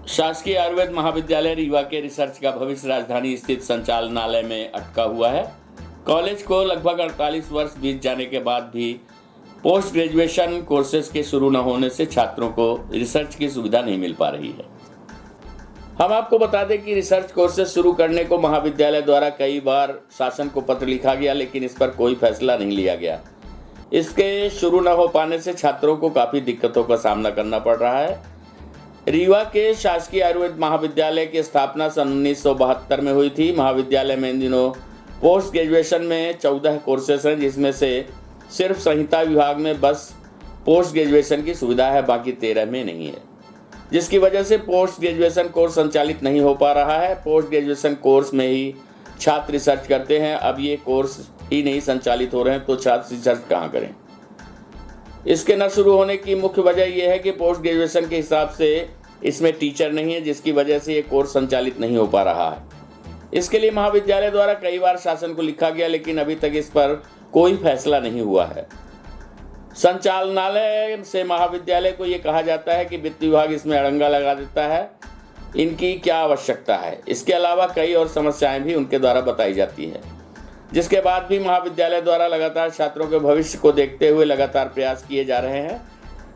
शासकीय आयुर्वेद महाविद्यालय रीवा के रिसर्च का भविष्य राजधानी स्थित संचालनालय में अटका हुआ है। कॉलेज को लगभग 48 वर्ष बीत जाने के बाद भी पोस्ट ग्रेजुएशन कोर्सेज के शुरू न होने से छात्रों को रिसर्च की सुविधा नहीं मिल पा रही है। हम आपको बता दें कि रिसर्च कोर्सेज शुरू करने को महाविद्यालय द्वारा कई बार शासन को पत्र लिखा गया, लेकिन इस पर कोई फैसला नहीं लिया गया। इसके शुरू न हो पाने से छात्रों को काफ़ी दिक्कतों का सामना करना पड़ रहा है। रीवा के शासकीय आयुर्वेद महाविद्यालय की स्थापना सन 1972 में हुई थी। महाविद्यालय में इन दिनों पोस्ट ग्रेजुएशन में 14 कोर्सेस हैं, जिसमें से सिर्फ संहिता विभाग में बस पोस्ट ग्रेजुएशन की सुविधा है, बाकी 13 में नहीं है, जिसकी वजह से पोस्ट ग्रेजुएशन कोर्स संचालित नहीं हो पा रहा है। पोस्ट ग्रेजुएशन कोर्स में ही छात्र रिसर्च करते हैं। अब ये कोर्स ही नहीं संचालित हो रहे हैं तो छात्र रिसर्च कहाँ करें। इसके न शुरू होने की मुख्य वजह यह है कि पोस्ट ग्रेजुएशन के हिसाब से इसमें टीचर नहीं है, जिसकी वजह से ये कोर्स संचालित नहीं हो पा रहा है। इसके लिए महाविद्यालय द्वारा कई बार शासन को लिखा गया, लेकिन अभी तक इस पर कोई फैसला नहीं हुआ है। संचालनालय से महाविद्यालय को ये कहा जाता है कि वित्त विभाग इसमें अड़ंगा लगा देता है। इनकी क्या आवश्यकता है। इसके अलावा कई और समस्याएं भी उनके द्वारा बताई जाती है, जिसके बाद भी महाविद्यालय द्वारा लगातार छात्रों के भविष्य को देखते हुए लगातार प्रयास किए जा रहे हैं।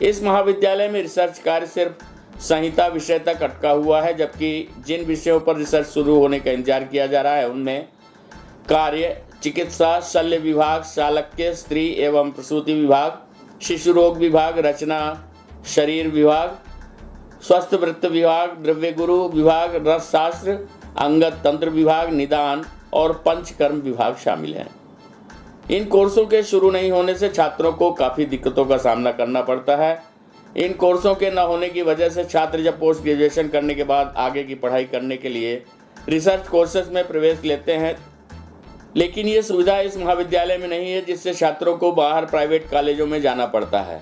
इस महाविद्यालय में रिसर्च कार्य सिर्फ संहिता विषय तक अटका हुआ है, जबकि जिन विषयों पर रिसर्च शुरू होने का इंतजार किया जा रहा है उनमें कार्य, चिकित्सा, शल्य विभाग, शालक्य, स्त्री एवं प्रसूति विभाग, शिशु रोग विभाग, रचना शरीर विभाग, स्वस्थ वृत्त विभाग, द्रव्य गुरु विभाग, रसशास्त्र, अंगत तंत्र विभाग, निदान और पंचकर्म विभाग शामिल हैं। इन कोर्सों के शुरू नहीं होने से छात्रों को काफ़ी दिक्कतों का सामना करना पड़ता है। इन कोर्सों के न होने की वजह से छात्र जब पोस्ट ग्रेजुएशन करने के बाद आगे की पढ़ाई करने के लिए रिसर्च कोर्सेज में प्रवेश लेते हैं, लेकिन ये सुविधा इस महाविद्यालय में नहीं है, जिससे छात्रों को बाहर प्राइवेट कॉलेजों में जाना पड़ता है।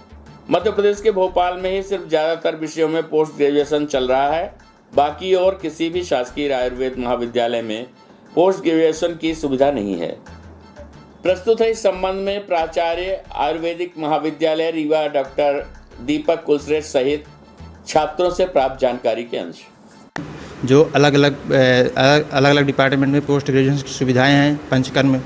मध्य प्रदेश के भोपाल में ही सिर्फ ज़्यादातर विषयों में पोस्ट ग्रेजुएशन चल रहा है, बाकी और किसी भी शासकीय आयुर्वेद महाविद्यालय में पोस्ट ग्रेजुएशन की सुविधा नहीं है। प्रस्तुत है इस संबंध में प्राचार्य आयुर्वेदिक महाविद्यालय रीवा डॉक्टर दीपक कुलश्रेष्ठ सहित छात्रों से प्राप्त जानकारी के अंश। जो अलग अलग डिपार्टमेंट में पोस्ट ग्रेजुएशन की सुविधाएं हैं, पंचकर्म,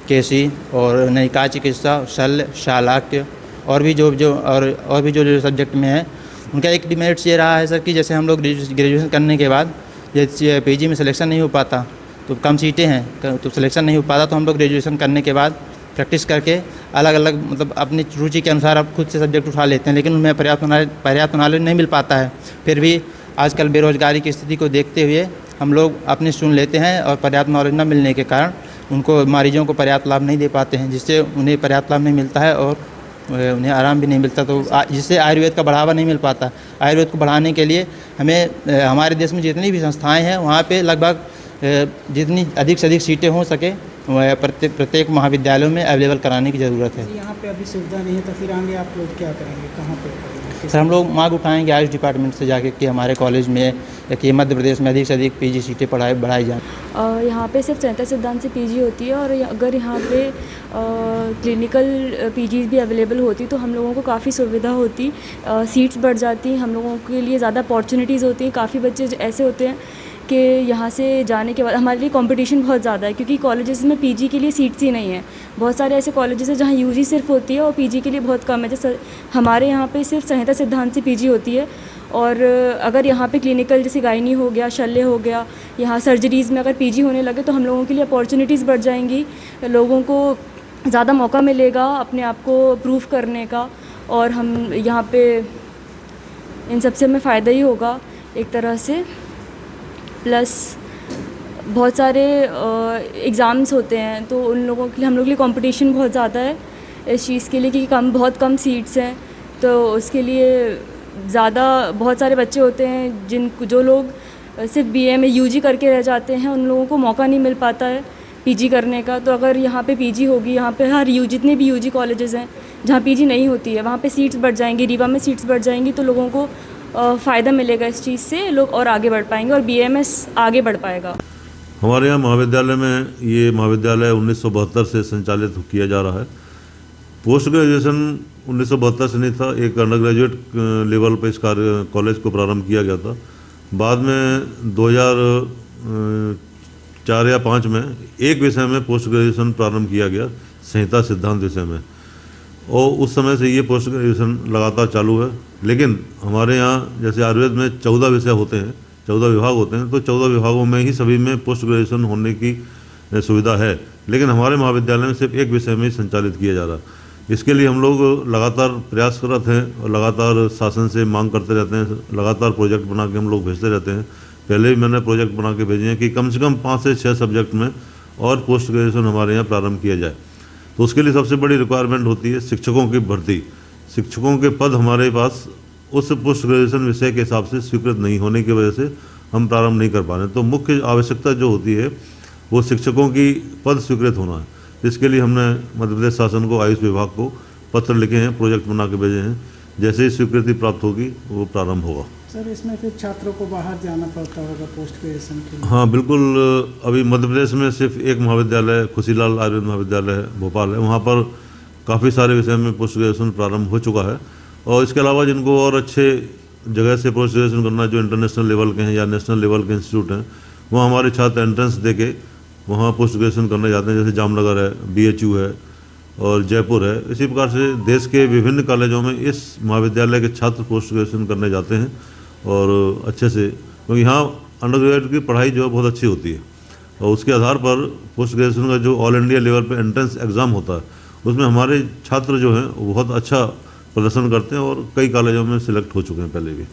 केसी और नयिका चिकित्सा, शल्य, शालाक्य और भी जो सब्जेक्ट में है, उनका एक डिमेरिट्स ये रहा है सर कि जैसे हम लोग ग्रेजुएशन करने के बाद जैसे पीजी में सिलेक्शन नहीं हो पाता, तो कम सीटें हैं तो सिलेक्शन नहीं हो पाता, तो हम लोग ग्रेजुएशन करने के बाद प्रैक्टिस करके अलग अलग मतलब अपनी रुचि के अनुसार आप खुद से सब्जेक्ट उठा लेते हैं, लेकिन उनमें पर्याप्त नॉलेज नहीं मिल पाता है। फिर भी आजकल बेरोजगारी की स्थिति को देखते हुए हम लोग अपनी चुन लेते हैं और पर्याप्त नॉलेज न मिलने के कारण उनको मरीजों को पर्याप्त लाभ नहीं दे पाते हैं, जिससे उन्हें पर्याप्त लाभ नहीं मिलता है और उन्हें आराम भी नहीं मिलता, तो जिससे आयुर्वेद का बढ़ावा नहीं मिल पाता। आयुर्वेद को बढ़ाने के लिए हमें हमारे देश में जितनी भी संस्थाएँ हैं वहाँ पर लगभग जितनी अधिक से अधिक सीटें हो सके प्रत्येक महाविद्यालयों में अवेलेबल कराने की ज़रूरत है। यहाँ पे अभी सुविधा नहीं है, तो फिर आगे आप लोग क्या करेंगे, कहाँ पे करेंगे? सर हम लोग मांग उठाएंगे आयुष डिपार्टमेंट से जाके कि हमारे कॉलेज में या कि मध्य प्रदेश में अधिक से अधिक पीजी सीटें बढ़ाई जाएँ। यहाँ पे सिर्फ संहिता सिद्धांत से पीजी होती है, और अगर यहाँ पे क्लिनिकल पीजी भी अवेलेबल होती तो हम लोगों को काफ़ी सुविधा होती, सीट्स बढ़ जाती, हम लोगों के लिए ज़्यादा अपॉर्चुनिटीज़ होती हैं। काफ़ी बच्चे ऐसे होते हैं कि यहाँ से जाने के बाद हमारे लिए कंपटीशन बहुत ज़्यादा है, क्योंकि कॉलेजेस में पीजी के लिए सीट्स ही नहीं है। बहुत सारे ऐसे कॉलेजेस हैं जहाँ यूजी सिर्फ होती है और पीजी के लिए बहुत कम है। जैसे हमारे यहाँ पे सिर्फ संहिता सिद्धांत से पीजी होती है, और अगर यहाँ पे क्लिनिकल जैसे गायनी हो गया, शल्य हो गया, यहाँ सर्जरीज़ में अगर पीजी होने लगे तो हम लोगों के लिए अपॉर्चुनिटीज़ बढ़ जाएंगी, लोगों को ज़्यादा मौका मिलेगा अपने आप को प्रूव करने का, और हम यहाँ पे इन सबसे हमें फ़ायदा ही होगा एक तरह से। प्लस बहुत सारे एग्ज़ाम्स होते हैं, तो उन लोगों के लिए हम लोग के लिए कंपटीशन बहुत ज़्यादा है इस चीज़ के लिए, क्योंकि बहुत कम सीट्स हैं, तो उसके लिए बहुत सारे बच्चे होते हैं जो लोग सिर्फ बीए में यूजी करके रह जाते हैं, उन लोगों को मौका नहीं मिल पाता है पीजी करने का। तो अगर यहाँ पे पीजी होगी, यहाँ पे जितने भी यूजी कॉलेजेस हैं जहाँ पीजी नहीं होती है वहाँ पे सीट्स बढ़ जाएंगी, रीवा में सीट्स बढ़ जाएंगी, तो लोगों को फ़ायदा मिलेगा इस चीज़ से, लोग और आगे बढ़ पाएंगे और बीएमएस आगे बढ़ पाएगा। हमारे यहाँ महाविद्यालय में ये महाविद्यालय 1972 से संचालित किया जा रहा है। पोस्ट ग्रेजुएशन 1972 से नहीं था, एक अंडर ग्रेजुएट लेवल पर इस कॉलेज को प्रारंभ किया गया था, बाद में 2004 या 5 में एक विषय में पोस्ट ग्रेजुएशन प्रारंभ किया गया, संहिता सिद्धांत विषय में, और उस समय से ये पोस्ट ग्रेजुएशन लगातार चालू है। लेकिन हमारे यहाँ जैसे आयुर्वेद में 14 विषय होते हैं, 14 विभाग होते हैं, तो 14 विभागों में ही सभी में पोस्ट ग्रेजुएशन होने की सुविधा है, लेकिन हमारे महाविद्यालय में सिर्फ एक विषय में ही संचालित किया जा रहा है। इसके लिए हम लोग लगातार प्रयासरत हैं और लगातार शासन से मांग करते रहते हैं, लगातार प्रोजेक्ट बना के हम लोग भेजते रहते हैं। पहले भी मैंने प्रोजेक्ट बना के भेजे हैं कि कम से कम 5 से 6 सब्जेक्ट में और पोस्ट ग्रेजुएशन हमारे यहाँ प्रारंभ किया जाए। तो उसके लिए सबसे बड़ी रिक्वायरमेंट होती है शिक्षकों की भर्ती। शिक्षकों के पद हमारे पास उस पोस्ट ग्रेजुएशन विषय के हिसाब से स्वीकृत नहीं होने की वजह से हम प्रारंभ नहीं कर पा रहे। तो मुख्य आवश्यकता जो होती है वो शिक्षकों की पद स्वीकृत होना है। इसके लिए हमने मध्य प्रदेश शासन को, आयुष विभाग को पत्र लिखे हैं, प्रोजेक्ट बना के भेजे हैं। जैसे ही स्वीकृति प्राप्त होगी वो प्रारंभ होगा। सर, इसमें फिर छात्रों को बाहर जाना पड़ता होगा पोस्ट ग्रेजुएशन के लिए? हाँ बिल्कुल। अभी मध्य प्रदेश में सिर्फ एक महाविद्यालय, खुशीलाल आयुर्वेद महाविद्यालय भोपाल है, वहाँ पर काफ़ी सारे विषय में पोस्ट ग्रेजुएशन प्रारंभ हो चुका है। और इसके अलावा जिनको और अच्छे जगह से पोस्ट ग्रेजुएशन करना, जो इंटरनेशनल लेवल के हैं या नेशनल लेवल के इंस्टीट्यूट हैं, वहाँ हमारे छात्र एंट्रेंस दे के वहाँ पोस्ट ग्रेजुएशन करने जाते हैं। जैसे जामनगर है, BHU है और जयपुर है। इसी प्रकार से देश के विभिन्न कॉलेजों में इस महाविद्यालय के छात्र पोस्ट ग्रेजुएशन करने जाते हैं और अच्छे से, क्योंकि यहाँ अंडर ग्रेजुएट की पढ़ाई जो है बहुत अच्छी होती है और उसके आधार पर पोस्ट ग्रेजुएशन का जो ऑल इंडिया लेवल पे एंट्रेंस एग्ज़ाम होता है उसमें हमारे छात्र जो हैं वो बहुत अच्छा प्रदर्शन करते हैं और कई कॉलेजों में सिलेक्ट हो चुके हैं पहले भी।